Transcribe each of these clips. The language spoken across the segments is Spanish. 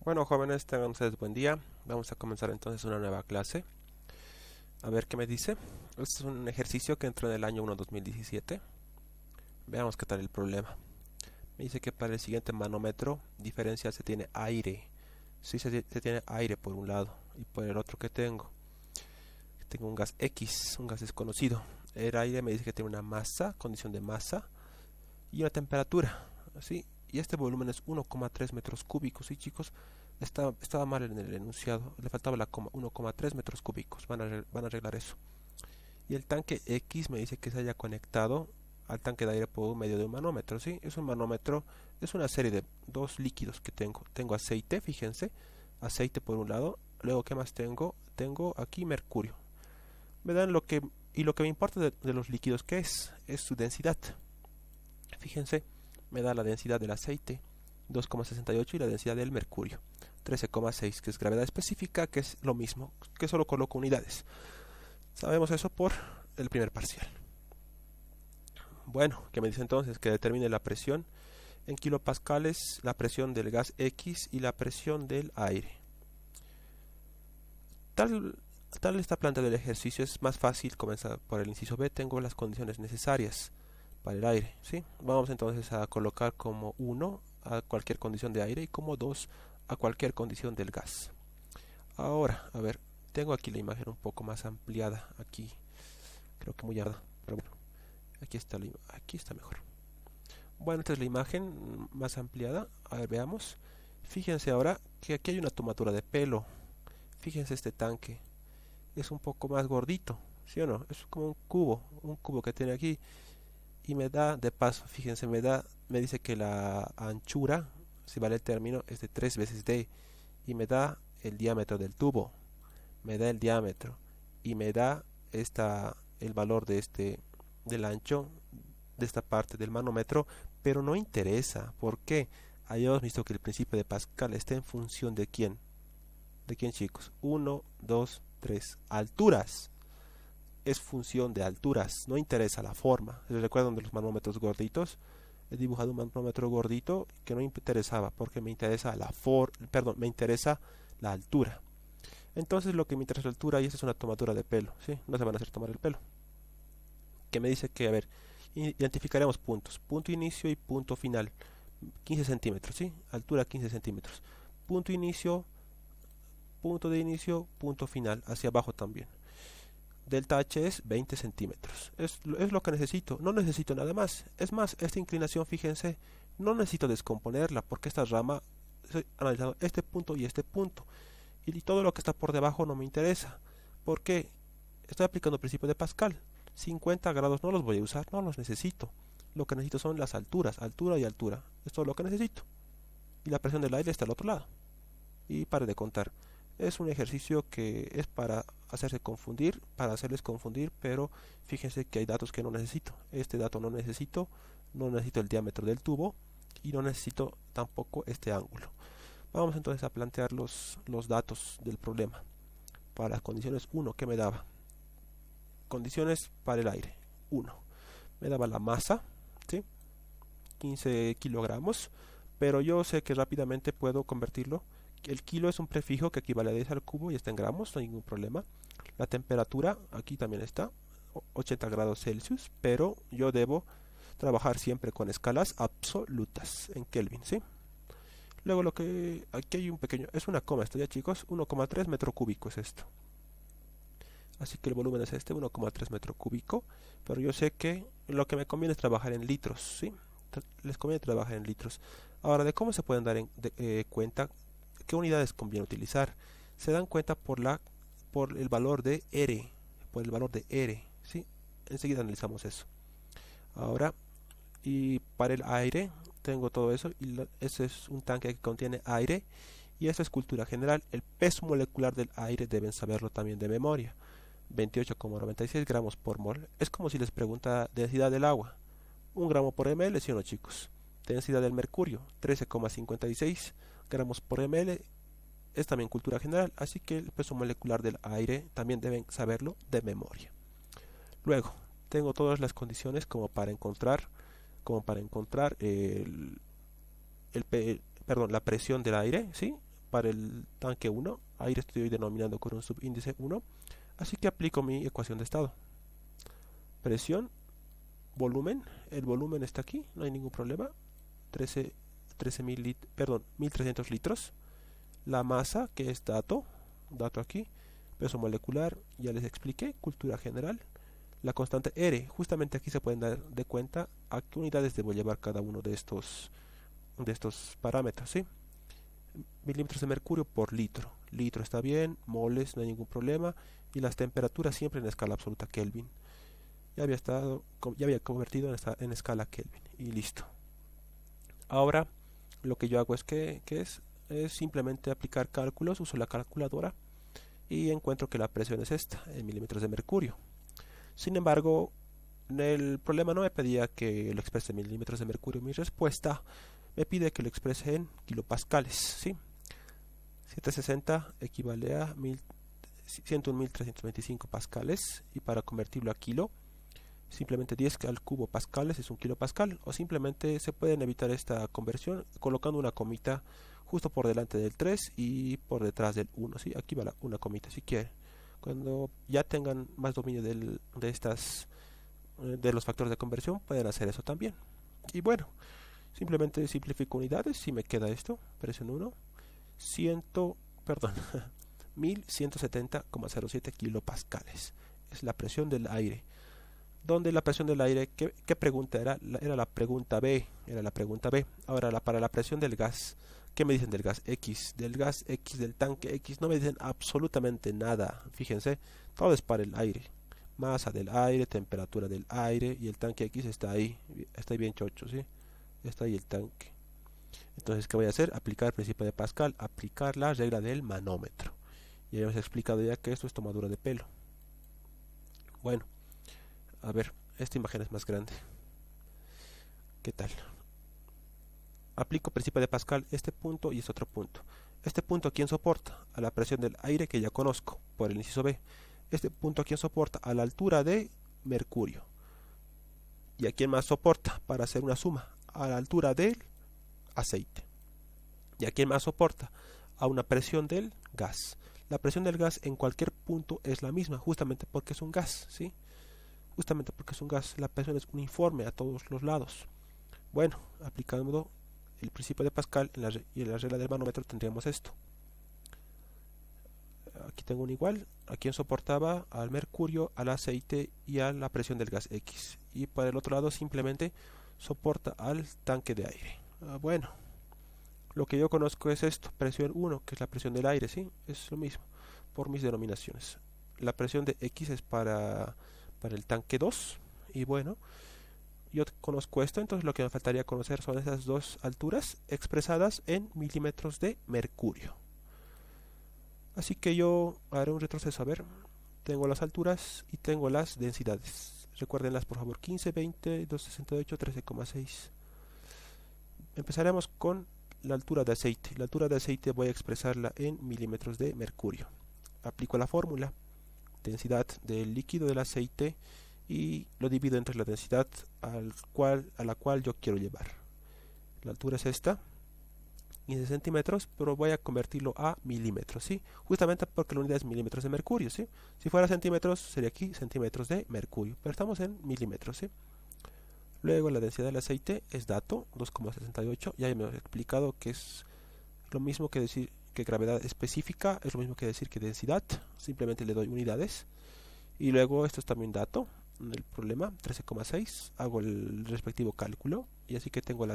Bueno, jóvenes, tengan ustedes buen día. Vamos a comenzar entonces una nueva clase. A ver qué me dice. Este es un ejercicio que entró en el año 1 2017. Veamos qué tal el problema. Me dice que para el siguiente manómetro diferencial se tiene aire. Sí, se tiene aire por un lado y por el otro que tengo un gas X, un gas desconocido. El aire me dice que tiene una masa, condición de masa y una temperatura. ¿Sí? Y este volumen es 1,3 metros cúbicos. ¿Sí, chicos? Estaba mal en el enunciado, le faltaba la coma, 1,3 metros cúbicos. Van a arreglar eso. Y el tanque X me dice que se haya conectado al tanque de aire por medio de un manómetro. ¿Sí? Es un manómetro, es una serie de dos líquidos que tengo. Tengo aceite, fíjense, aceite por un lado. Luego, ¿qué más tengo? Tengo aquí mercurio. Me dan lo que, y lo que me importa de los líquidos, ¿qué es? Es su densidad. Fíjense, me da la densidad del aceite, 2,68, y la densidad del mercurio, 13,6, que es gravedad específica, que es lo mismo, que solo coloco unidades. Sabemos eso por el primer parcial. Bueno, ¿qué me dice entonces? Que determine la presión en kilopascales, la presión del gas X y la presión del aire. Tal está planteado el ejercicio, es más fácil comenzar por el inciso B. Tengo las condiciones necesarias para el aire, ¿sí? Vamos entonces a colocar como 1 a cualquier condición de aire y como 2 a cualquier condición del gas. Ahora, a ver, tengo aquí la imagen un poco más ampliada, aquí, creo que muy arda, pero bueno, aquí está mejor. Bueno, esta es la imagen más ampliada. A ver, veamos. Fíjense ahora que aquí hay una tomadura de pelo. Fíjense este tanque, es un poco más gordito, ¿sí o no? Es como un cubo que tiene aquí. Y me da, de paso, fíjense, me dice que la anchura, si vale el término, es de 3 veces D. Y me da el diámetro del tubo. Me da el diámetro. Y me da el valor del ancho de esta parte del manómetro. Pero no interesa. ¿Por qué? Hayamos visto que el principio de Pascal está en función de quién. ¿De quién, chicos? 1, 2, 3. Alturas. Es función de alturas, no interesa la forma. ¿Se recuerdan de los manómetros gorditos? He dibujado un manómetro gordito que no interesaba porque me interesa me interesa la altura. Entonces lo que me interesa es la altura, y esta es una tomadura de pelo, ¿sí? No se van a hacer tomar el pelo. Que me dice que, a ver, identificaremos puntos. Punto inicio y punto final. 15 centímetros, ¿sí? Altura 15 centímetros. Punto inicio, punto de inicio, punto final, hacia abajo también. Delta H es 20 centímetros. Es lo que necesito. No necesito nada más. Es más, esta inclinación, fíjense, no necesito descomponerla porque esta rama, estoy analizando este punto y este punto. Y todo lo que está por debajo no me interesa. Porque estoy aplicando el principio de Pascal. 50 grados no los voy a usar, no los necesito. Lo que necesito son las alturas, altura y altura. Es todo lo que necesito. Y la presión del aire está al otro lado. Y pare de contar. Es un ejercicio que es para hacerles confundir, pero fíjense que hay datos que no necesito. Este dato no necesito el diámetro del tubo y no necesito tampoco este ángulo. Vamos entonces a plantear los datos del problema. Para las condiciones 1, ¿qué me daba? Condiciones para el aire. 1. Me daba la masa, ¿sí? 15 kilogramos, pero yo sé que rápidamente puedo convertirlo. El kilo es un prefijo que equivale a 10 al cubo y está en gramos, no hay ningún problema. La temperatura, aquí también está, 80 grados Celsius, pero yo debo trabajar siempre con escalas absolutas en Kelvin, ¿sí? Luego aquí hay un pequeño, es una coma esto ya, chicos, 1,3 metro cúbico es esto. Así que el volumen es 1,3 metro cúbico, pero yo sé que lo que me conviene es trabajar en litros, ¿sí? Les conviene trabajar en litros. Ahora, ¿de cómo se pueden dar cuenta? ¿Qué unidades conviene utilizar? Se dan cuenta por el valor de R, ¿sí? Enseguida analizamos eso. Ahora, y para el aire, tengo todo eso, y ese es un tanque que contiene aire, y esta es cultura general. El peso molecular del aire deben saberlo también de memoria. 28,96 gramos por mol. Es como si les pregunta densidad del agua. 1 gramo por ml, ¿sí o no, chicos? Densidad del mercurio, 13,56 gramos por ml, es también cultura general, así que el peso molecular del aire también deben saberlo de memoria. Luego, tengo todas las condiciones como para encontrar la presión del aire, ¿sí? para el tanque 1, aire estoy denominando con un subíndice 1, así que aplico mi ecuación de estado. Presión, volumen, el volumen está aquí, no hay ningún problema, 1300 litros. La masa, que es dato aquí, peso molecular, ya les expliqué, cultura general. La constante R, justamente aquí se pueden dar de cuenta a qué unidades debo llevar cada uno de estos parámetros, ¿sí? Milímetros de mercurio por litro. Litro está bien, moles, no hay ningún problema. Y las temperaturas siempre en escala absoluta Kelvin. Ya había convertido en escala Kelvin. Y listo. Ahora lo que yo hago es es simplemente aplicar cálculos, uso la calculadora y encuentro que la presión es esta, en milímetros de mercurio. Sin embargo, el problema no me pedía que lo exprese en milímetros de mercurio. Mi respuesta me pide que lo exprese en kilopascales, ¿sí? 760 equivale a 101.325 pascales, y para convertirlo a kilo, simplemente 10 al cubo pascales es un kilopascal, o simplemente se pueden evitar esta conversión colocando una comita justo por delante del 3 y por detrás del 1, ¿sí? Aquí va una comita si quieren. Cuando ya tengan más dominio de los factores de conversión, pueden hacer eso también. Y bueno, simplemente simplifico unidades y me queda esto, presión 1, 1170,07 kilopascales. Es la presión del aire. Donde la presión del aire, ¿qué pregunta era? Era la pregunta B. Ahora, para la presión del gas, ¿qué me dicen del gas X? Del gas X, del tanque X, no me dicen absolutamente nada. Fíjense, todo es para el aire. Masa del aire, temperatura del aire, y el tanque X está ahí bien chocho, ¿sí? Está ahí el tanque. Entonces, ¿qué voy a hacer? Aplicar el principio de Pascal, aplicar la regla del manómetro. Ya hemos explicado ya que esto es tomadura de pelo. Bueno, a ver, esta imagen es más grande. ¿Qué tal? Aplico principio de Pascal, este punto y este otro punto. Este punto, ¿a quién soporta? A la presión del aire, que ya conozco por el inciso B. Este punto, ¿a quién soporta? A la altura de mercurio. ¿Y a quién más soporta? Para hacer una suma, a la altura del aceite. ¿Y a quién más soporta? A una presión del gas. La presión del gas en cualquier punto es la misma, justamente porque es un gas, ¿sí? Justamente porque es un gas, la presión es uniforme a todos los lados. Bueno, aplicando el principio de Pascal y en la regla del manómetro tendríamos esto. Aquí tengo un igual, a quien soportaba al mercurio, al aceite y a la presión del gas X. Y para el otro lado simplemente soporta al tanque de aire. Bueno, lo que yo conozco es esto, presión 1, que es la presión del aire, ¿sí? Es lo mismo, por mis denominaciones. La presión de X es para el tanque 2, y bueno, yo conozco esto, entonces lo que me faltaría conocer son esas dos alturas expresadas en milímetros de mercurio. Así que yo haré un retroceso. A ver, tengo las alturas y tengo las densidades. Recuérdenlas por favor, 15, 20, 268, 13,6. Empezaremos con la altura de aceite. La altura de aceite voy a expresarla en milímetros de mercurio. Aplico la fórmula, densidad del líquido del aceite, y lo divido entre la densidad a la cual yo quiero llevar. La altura es esta, 15 centímetros, pero voy a convertirlo a milímetros, ¿sí? Justamente porque la unidad es milímetros de mercurio, ¿sí? Si fuera centímetros, sería aquí centímetros de mercurio, pero estamos en milímetros, ¿sí? Luego la densidad del aceite es dato, 2,68, ya hemos explicado que es lo mismo que decir que gravedad específica, es lo mismo que decir que densidad, simplemente le doy unidades. Y luego esto es también dato, el problema, 13,6, hago el respectivo cálculo, y así que tengo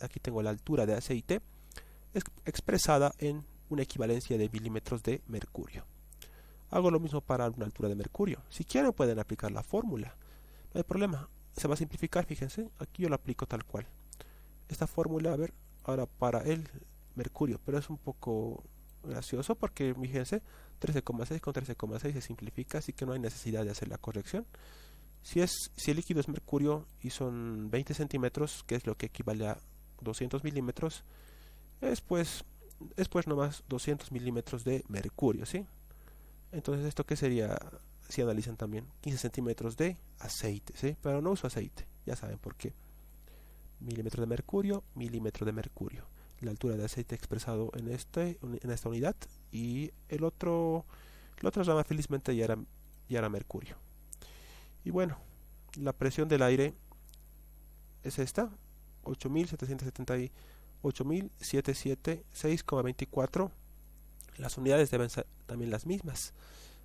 aquí tengo la altura de aceite expresada en una equivalencia de milímetros de mercurio. Hago lo mismo para una altura de mercurio. Si quieren pueden aplicar la fórmula, no hay problema, se va a simplificar, fíjense, aquí yo lo aplico tal cual. Esta fórmula, a ver, ahora para el mercurio, pero es un poco gracioso porque fíjense, 13,6 con 13,6 se simplifica, así que no hay necesidad de hacer la corrección. Si el líquido es mercurio y son 20 centímetros, que es lo que equivale a 200 milímetros, es pues nomás 200 milímetros de mercurio, ¿sí? Entonces, ¿esto qué sería? Si analizan también 15 centímetros de aceite, ¿sí? Pero no uso aceite, ya saben por qué. Milímetro de mercurio, milímetro de mercurio. la altura de aceite expresado en esta unidad, y el otro rama felizmente ya era mercurio. Y bueno, la presión del aire es esta, 8.776,24. Las unidades deben ser también las mismas,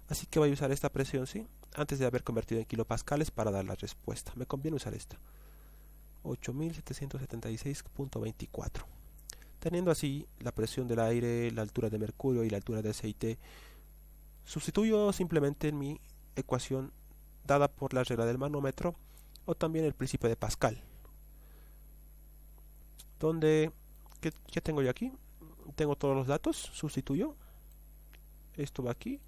así que voy a usar esta presión, ¿sí?, antes de haber convertido en kilopascales para dar la respuesta. Me conviene usar esta, 8.776,24. Teniendo así la presión del aire, la altura de mercurio y la altura de aceite, sustituyo simplemente en mi ecuación dada por la regla del manómetro o también el principio de Pascal, donde, ¿qué tengo yo aquí? Tengo todos los datos, sustituyo, esto va aquí,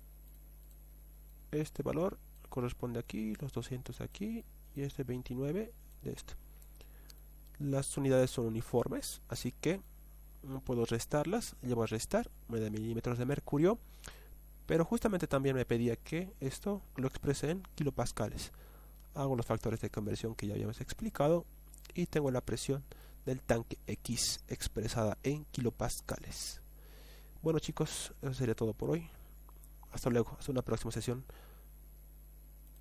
este valor corresponde aquí, los 200 aquí y este 29 de esto. Las unidades son uniformes, así que no puedo restarlas, llevo a restar, me da milímetros de mercurio, pero justamente también me pedía que esto lo exprese en kilopascales. Hago los factores de conversión que ya habíamos explicado y tengo la presión del tanque X expresada en kilopascales. Bueno chicos, eso sería todo por hoy. Hasta luego, hasta una próxima sesión.